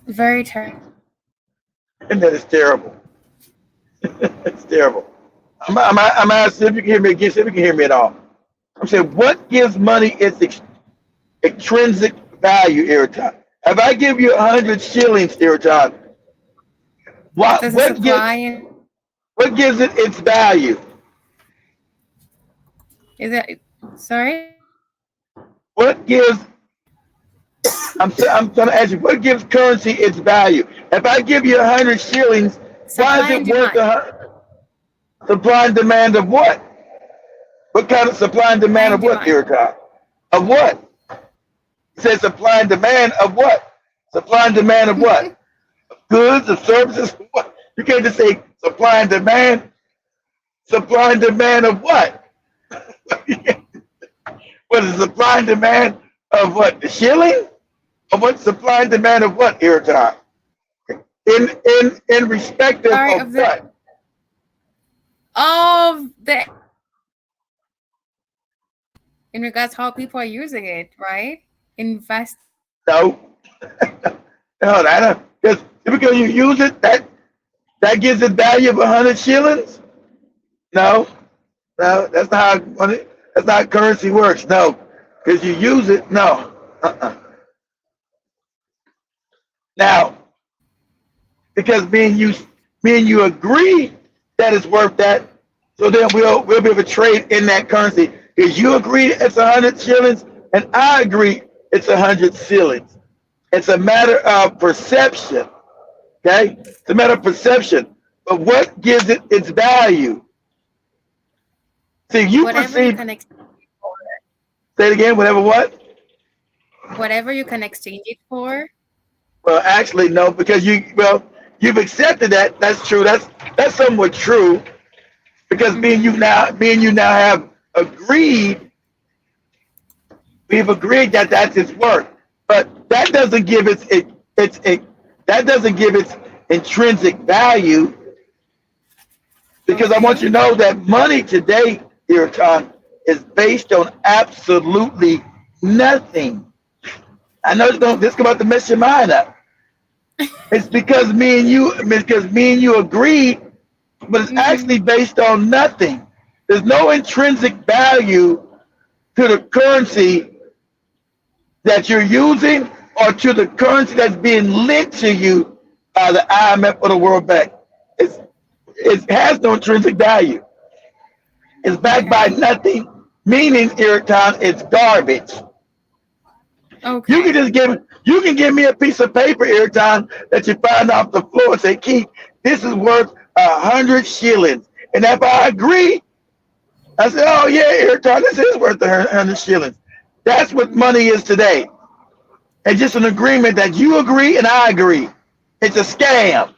Very terrible. Internet is terrible. It's terrible. I'm asking if you can hear me again, see if you can hear me at all. I'm saying, what gives money its intrinsic value, Ewoton? If I give you 100 shillings, Ewoton, what gives it its value? Is it sorry? What gives? I'm trying to ask you. What gives currency its value? If I give you 100 shillings, why is it worth 100? Supply and demand of what? What kind of supply and demand of what, Ewoton? Of what? It says supply and demand of what? Supply and demand of what? Of goods, of services, what? You can't just say supply and demand. Supply and demand of what? What is supply and demand of what? The shilling? Of what? Supply and demand of what, Ewoton? In respect of what? Of the in regards to how people are using it, right? Invest. No. No, that because you use it, that gives it value of 100 shillings? No, that's not how money. That's not how currency works. No, because you use it. No. Now, because me and you agree that it's worth that, so then we'll be able to trade in that currency. Because you agree it's 100 shillings, and I agree it's 100 shillings. It's a matter of perception. Okay, it's a matter of perception. But what gives it its value? See, you Whatever perceive. you can exchange it for. Say it again. Whatever what? Whatever you can exchange it for. Well, actually, no, because you've accepted that. That's true. That's somewhat true. Because me and you now have agreed. We've agreed that that's its worth, but that doesn't give its intrinsic value. Because I want you to know that money today, Ewoton, is based on absolutely nothing. I know this is about to mess your mind up. It's because me and you agreed, but it's actually based on nothing. There's no intrinsic value to the currency that you're using or to the currency that's being lent to you by the IMF or the World Bank. It has no intrinsic value. It's backed by nothing, meaning, Ewoton, it's garbage. Okay. You can give me a piece of paper, Ewoton, that you find off the floor and say, Keith, this is worth 100 shillings. And if I agree, I say, oh yeah, Ewoton, this is worth 100 shillings. That's what money is today. It's just an agreement that you agree and I agree. It's a scam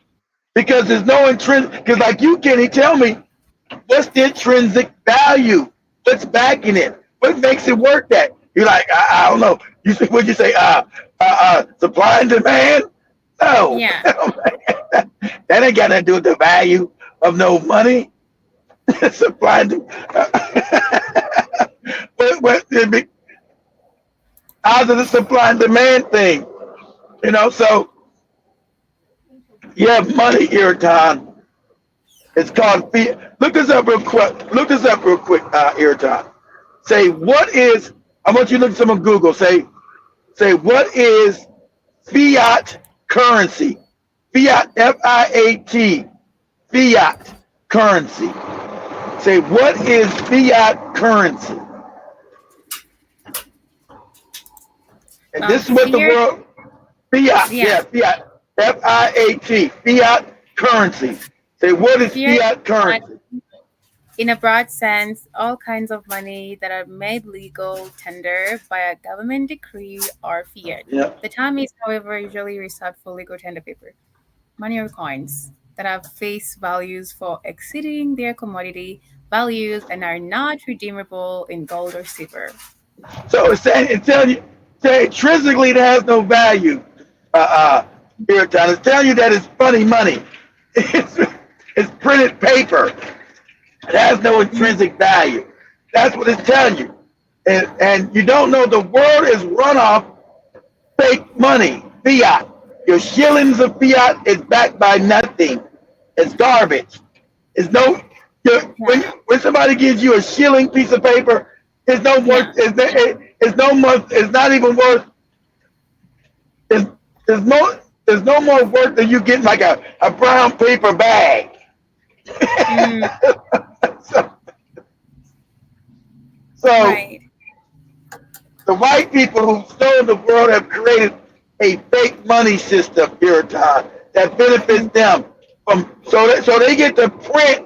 because there's no intrinsic. Because like you, Kenny, tell me, what's the intrinsic value? What's backing it? What makes it work that? You're like, I don't know. What'd you say? supply and demand? No. Yeah. That ain't got nothing to do with the value of no money. Supply and out of the supply and demand thing, so you have money, Ewoton. It's called fiat. Look this up real quick. Ewoton. Say, what is, I want you to look at some of Google. Say, what is fiat currency? Fiat, F-I-A-T, fiat currency. Say, what is fiat currency? And this is what the world, fiat, fiat, F-I-A-T, fiat currency. Say, what is fiat currency? In a broad sense, all kinds of money that are made legal tender by a government decree are fiat. Yeah. The term is, however, usually reserved for legal tender paper, money or coins that have face values for exceeding their commodity values and are not redeemable in gold or silver. So it's telling you, intrinsically it has no value. It's telling you that it's funny money. It's printed paper. It has no intrinsic value. That's what it's telling you. And you don't know the world is run off fake money, fiat. Your shillings of fiat is backed by nothing. It's garbage. It's no. When somebody gives you a shilling piece of paper, it's no worth. It's no more. It's not even worth. There's no more worth than you getting like a brown paper bag. So Right. the white people who stole the world have created a fake money system, Ewoton, that benefits them so they get to print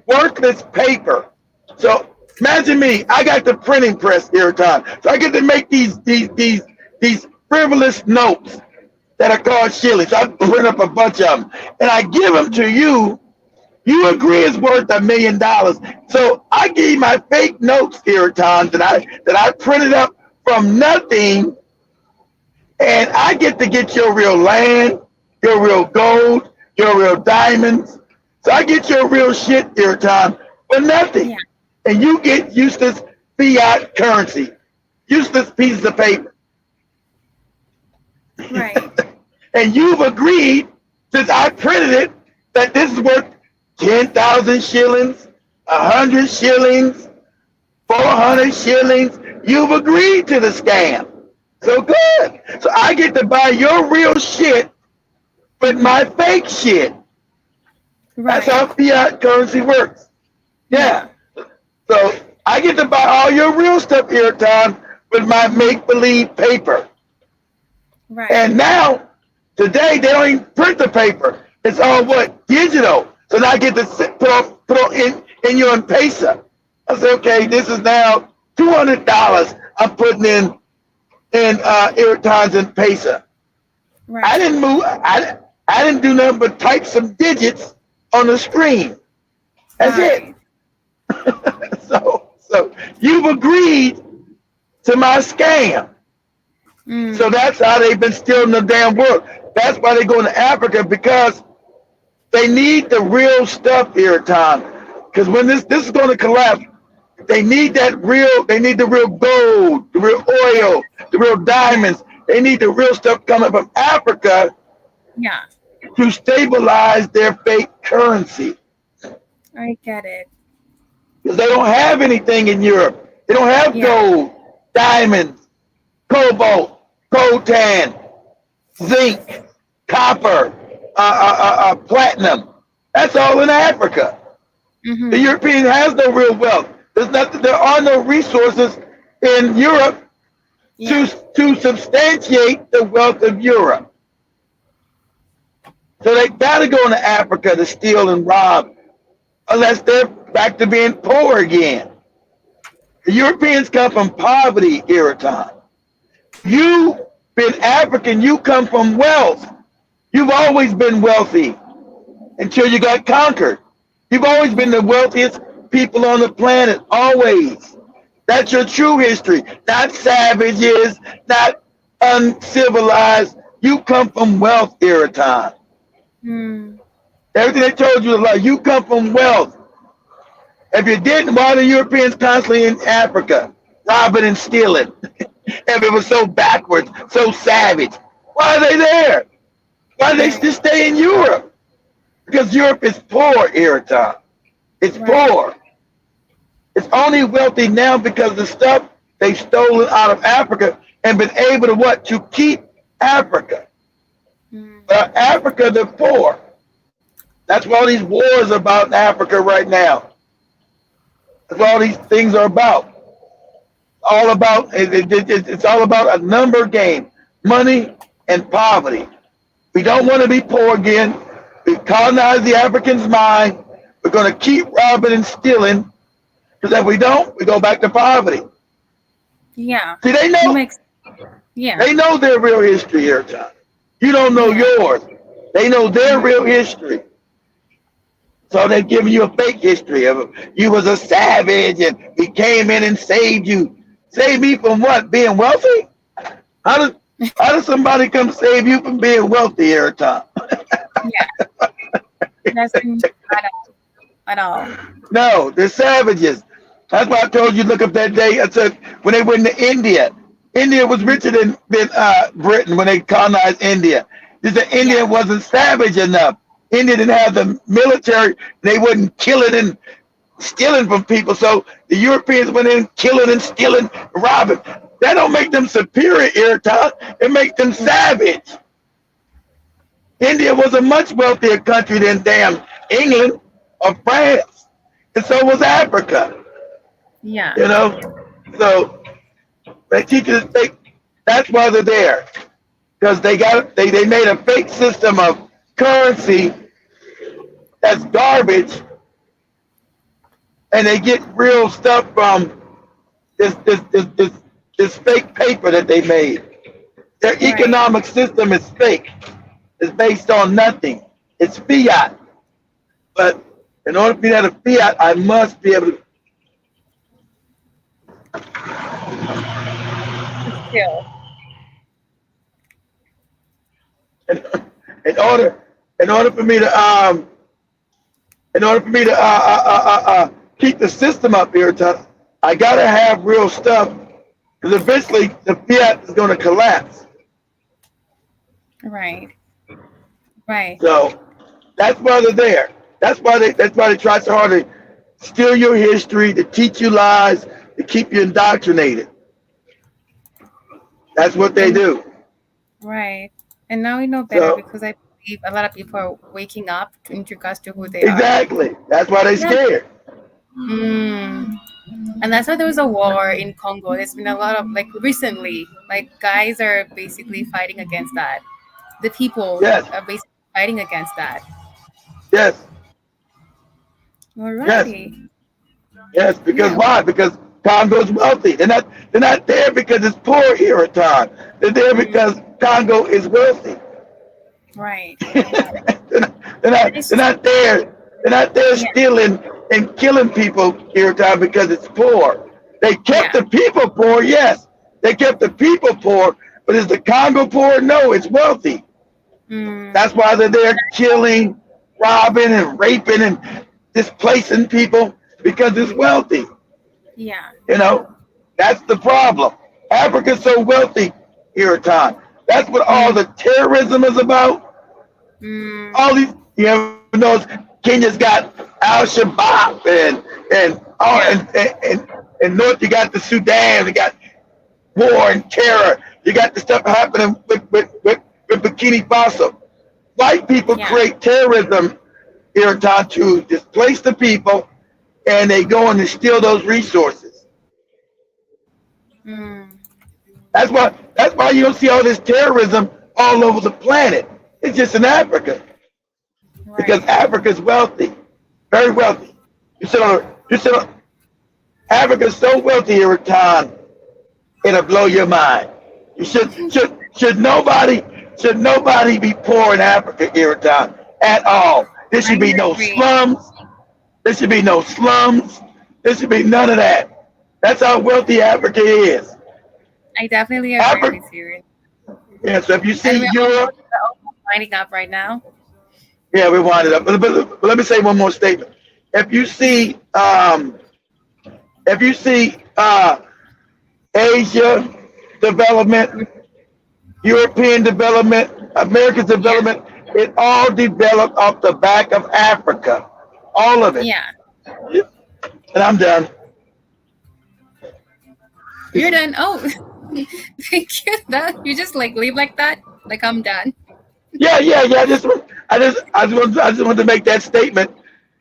worthless paper. So imagine me, I got the printing press, Ewoton, so I get to make these frivolous notes that are called shillings. I print up a bunch of them and I give them to you. You agree it's worth $1 million. So I give you my fake notes, Ewoton, that I printed up from nothing, and I get to get your real land, your real gold, your real diamonds. So I get your real shit, Ewoton, for nothing. Yeah. And you get useless fiat currency, useless pieces of paper. Right. And you've agreed, since I printed it, that this is worth 10,000 shillings, 100 shillings, 400 shillings. You've agreed to the scam. So good. So I get to buy your real shit with my fake shit. Right. That's how fiat currency works. Yeah. So I get to buy all your real stuff, Ewoton, with my make-believe paper. Right. And now, today, they don't even print the paper. It's all what? Digital. So now I get to put in your M-Pesa. I say, okay, this is now $200 I'm putting in Ewoton's M-Pesa. Right. I didn't move. I didn't do nothing but type some digits on the screen. That's Right. it. So you've agreed to my scam. So that's how they've been stealing the damn world. That's why they go to Africa, because they need the real stuff, Ewoton. Because when this is going to collapse, they need the real gold, the real oil, the real diamonds. They need the real stuff coming from Africa Yeah. to stabilize their fake currency. I get it. Because they don't have anything in Europe. They don't have gold, diamonds, cobalt, coltan, zinc, copper, platinum. That's all in Africa. Mm-hmm. The European has no real wealth. There are no resources in Europe to substantiate the wealth of Europe. So they got to go into Africa to steal and rob, unless they're back to being poor again. The Europeans come from poverty, Ewoton. You been African, you come from wealth. You've always been wealthy until you got conquered. You've always been the wealthiest people on the planet, always. That's your true history, not savages, not uncivilized. You come from wealth, Ewoton. Mm. Everything they told you is like you come from wealth. If you didn't, why are the Europeans constantly in Africa, robbing and stealing? If it was so backwards, so savage, why are they there? Why do they Right. just stay in Europe? Because Europe is poor, Ewoton. It's Right. poor. It's only wealthy now because the stuff they've stolen out of Africa and been able to what? To keep Africa. Mm. But Africa, they're poor. That's what all these wars are about in Africa right now. That's what all these things are about. All about it's all about a number game, money and poverty. We don't want to be poor again. We colonize the African's mind. We're going to keep robbing and stealing because if we don't, we go back to poverty. Yeah. See, they It know makes. Yeah. they know their real history here, John. You don't know Yeah. yours. They know their real history. So they're giving you a fake history of you was a savage and we came in and saved you. Save me from what? Being wealthy? How does somebody come save you from being wealthy every time? Yeah. Doesn't at all. At all. No, they're savages. That's why I told you look up that day. I said when they went to India, India was richer than Britain when they colonized India. Just that India Yeah. wasn't savage enough. India didn't have the military. They wouldn't killing and stealing from people. So the Europeans went in killing and stealing, robbing. That don't make them superior, Ewoton. It makes them savage. India was a much wealthier country than damn England or France. And so was Africa. Yeah. You know? So they teach us fake. That's why they're there. Because they made a fake system of currency that's garbage, and they get real stuff from this fake paper that they made. Their Right. economic system is fake. It's based on nothing. It's fiat. But in order for me to have a fiat, I must be able to. Still. In order, in order for me to keep the system up here, I gotta have real stuff, because eventually the fiat is going to collapse. Right. Right. So that's why they're there. That's why they try so hard to steal your history, to teach you lies, to keep you indoctrinated. That's what they do. Right. And now we know better So because I believe a lot of people are waking up in regards to who they are. exactly. That's why they Yeah. scared. Mm. And that's why there was a war in Congo. There's been a lot of like recently, like guys are basically fighting against that. The people Yes. are basically fighting against that. Yes. Yes. Alrighty. Yes. Because Yeah. why? Because Congo's wealthy. They're not there because it's poor Ewoton. They're there because Congo is wealthy. Right. They're not there. They're not there Yeah. stealing and killing people here time because it's poor. They kept Yeah. the people poor, yes. They kept the people poor, but is the Congo poor? No, it's wealthy. Mm. That's why they're there killing, robbing, and raping and displacing people because it's wealthy. Yeah. You know, that's the problem. Africa's so wealthy here, Tom. That's what all the terrorism is about. Mm. All these, you ever know, Kenya's got Al Shabaab and all and North you got the Sudan, you got war and terror. You got the stuff happening with Burkina Faso. White people Yeah. create terrorism here, Tom, to displace the people, and they go and they steal those resources. Mm. That's why you don't see all this terrorism all over the planet. It's just in Africa because Right. Africa's wealthy, very wealthy. You sit on Africa's so wealthy here at time, it'll blow your mind. You should nobody be poor in Africa here at time at all. There should be no agree. slums. There should be no slums. There should be none of that. That's how wealthy Africa is. I definitely agree Africa, with you. Yeah, so if you And see Europe, we're almost winding up right now. yeah, we wind it up. But let me say one more statement. If you see, if you see Asia development, European development, America's Yeah. development, it all developed off the back of Africa, all of it. Yeah. And I'm done. You're done. Oh, thank you. That you just like leave like that. Like I'm done. Yeah. I just wanted to make that statement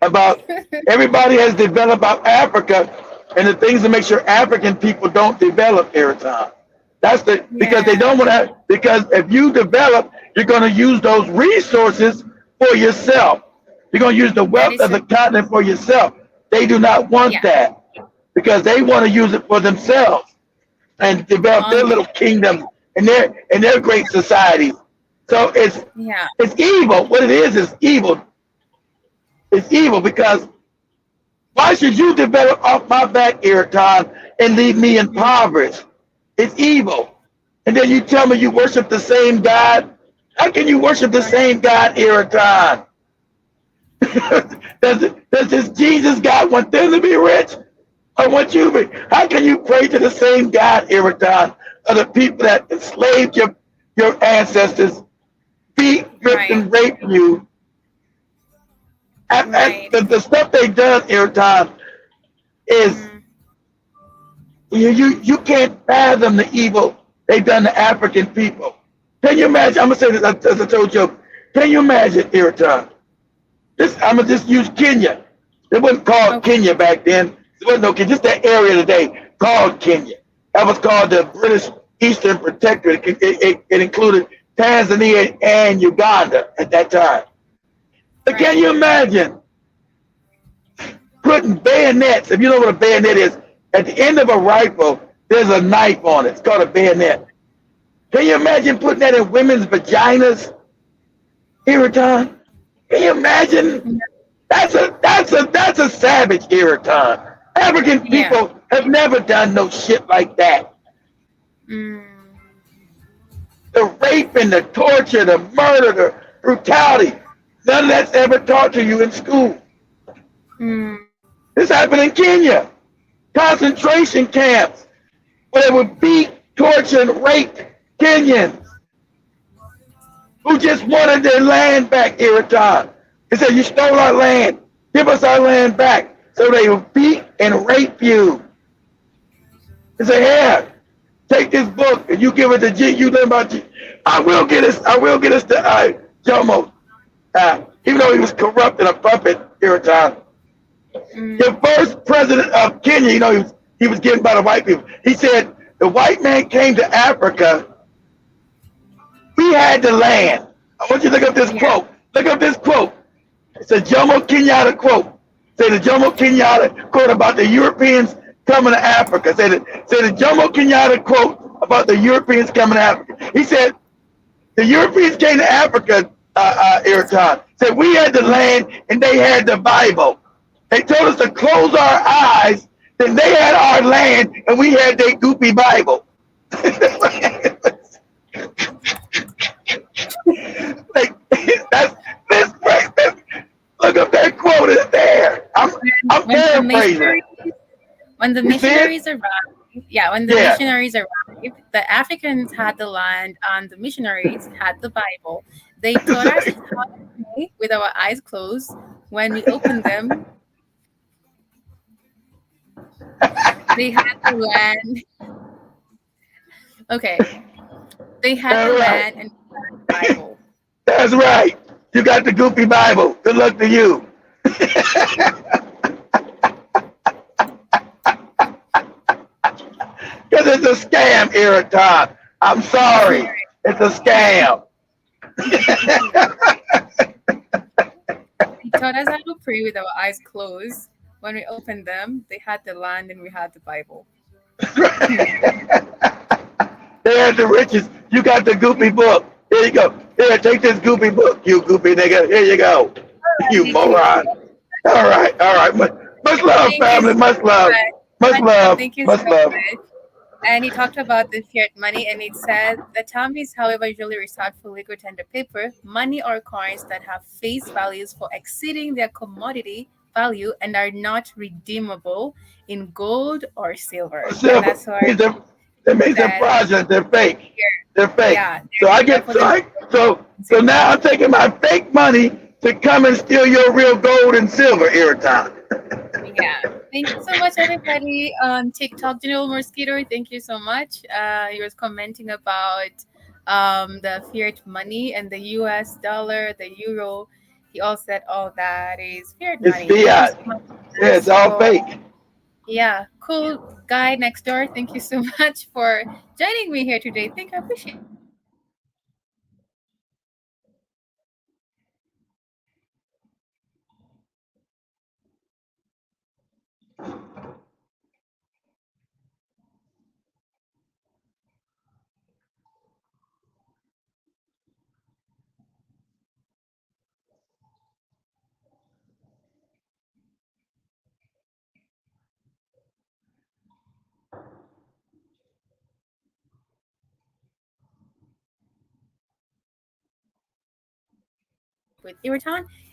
about everybody has developed out Africa, and the things to make sure African people don't develop every time. That's because they Yeah. don't want to. Because if you develop, you're going to use those resources for yourself. You're going to use the That wealth is of so. the continent for yourself. They do not want Yeah. that because they want to use it for themselves and develop their Only. little kingdoms and their great societies. So Yeah. it's evil. What it is evil. It's evil because why should you develop off my back, Ewoton, and leave me impoverished? It's evil. And then you tell me you worship the same God. How can you worship the Right. same God, Ewoton? Does this Jesus God want them to be rich? I want you to be. How can you pray to the same God, Ewoton, of the people that enslaved your ancestors, beat, ripped, Right. and raped you? Right. The stuff they done, Ewoton, is Mm. you can't fathom the evil they done to African people. Can you imagine? I'm gonna say this as I told you. Can you imagine, Ewoton? I'm gonna just use Kenya. It wasn't called Okay. Kenya back then. It wasn't no Kenya. Just that area today called Kenya. That was called the British Eastern Protectorate. It included Tanzania and Uganda at that time. But can Right. you imagine putting bayonets? If you know what a bayonet is, at the end of a rifle, there's a knife on it. It's called a bayonet. Can you imagine putting that in women's vaginas? Ewoton? Can you imagine? That's a savage Ewoton. African Yeah. people have never done no shit like that. Mm. The rape and the torture, the murder, the brutality, none of that's ever taught to you in school. Mm. This happened in Kenya. Concentration camps where they would beat, torture, and rape Kenyans who just wanted their land back, Ewoton. They said, you stole our land. Give us our land back. So they would beat and rape you. They say, here, take this book and you give it to G. You learn about G. I will get us to Jomo. Even though he was corrupt and a puppet, Ewoton. Mm. The first president of Kenya, he was given by the white people. He said, the white man came to Africa. We had the land. I want you to look up this quote. Look up this quote. It's a Jomo Kenyatta quote. Say the Jomo Kenyatta quote about the Europeans coming to Africa. Say the Jomo Kenyatta quote about the Europeans coming to Africa. He said, the Europeans came to Africa, Ewoton. Said we had the land and they had the Bible. They told us to close our eyes. Then they had our land and we had their goopy Bible. Like that's this. Look up that quote is there. I'm paraphrasing. When the missionaries arrived, missionaries arrived, the Africans had the land and the missionaries had the Bible. They taught us how to pray with our eyes closed. When we opened them, they had the land. Okay. They had the land and the Bible. That's right. You got the goofy Bible. Good luck to you. Because it's a scam, Ewoton. I'm sorry. It's a scam. He taught us how to pray with our eyes closed. When we opened them, they had the land and we had the Bible. They had the riches. You got the goofy book. Here you go. Here, take this goofy book, you goofy nigga. Here you go. You moron. All right. Much love, family. Much love. Much love. Thank you Much so love. much. And he talked about the fiat money, and it said the term is, however, usually reserved for liquid tender paper, money or coins that have face values for exceeding their commodity value and are not redeemable in gold or silver. And Silver that's why means that means they're that fraudulent. They're fake. here, They're fake. yeah, So I get therefore the so now I'm taking my fake money to come and steal your real gold and silver, Ewoton. yeah. Thank you so much, everybody on TikTok. General Mosquito, thank you so much. He was commenting about the fiat money and the US dollar, the euro. He also said, oh, that is fiat It's money. Thank you so fiat. much, Yeah, it's guys, all for, fake. yeah, cool guy next door. Thank you so much for joining me here today. Thank you. I appreciate it. With Ewoton.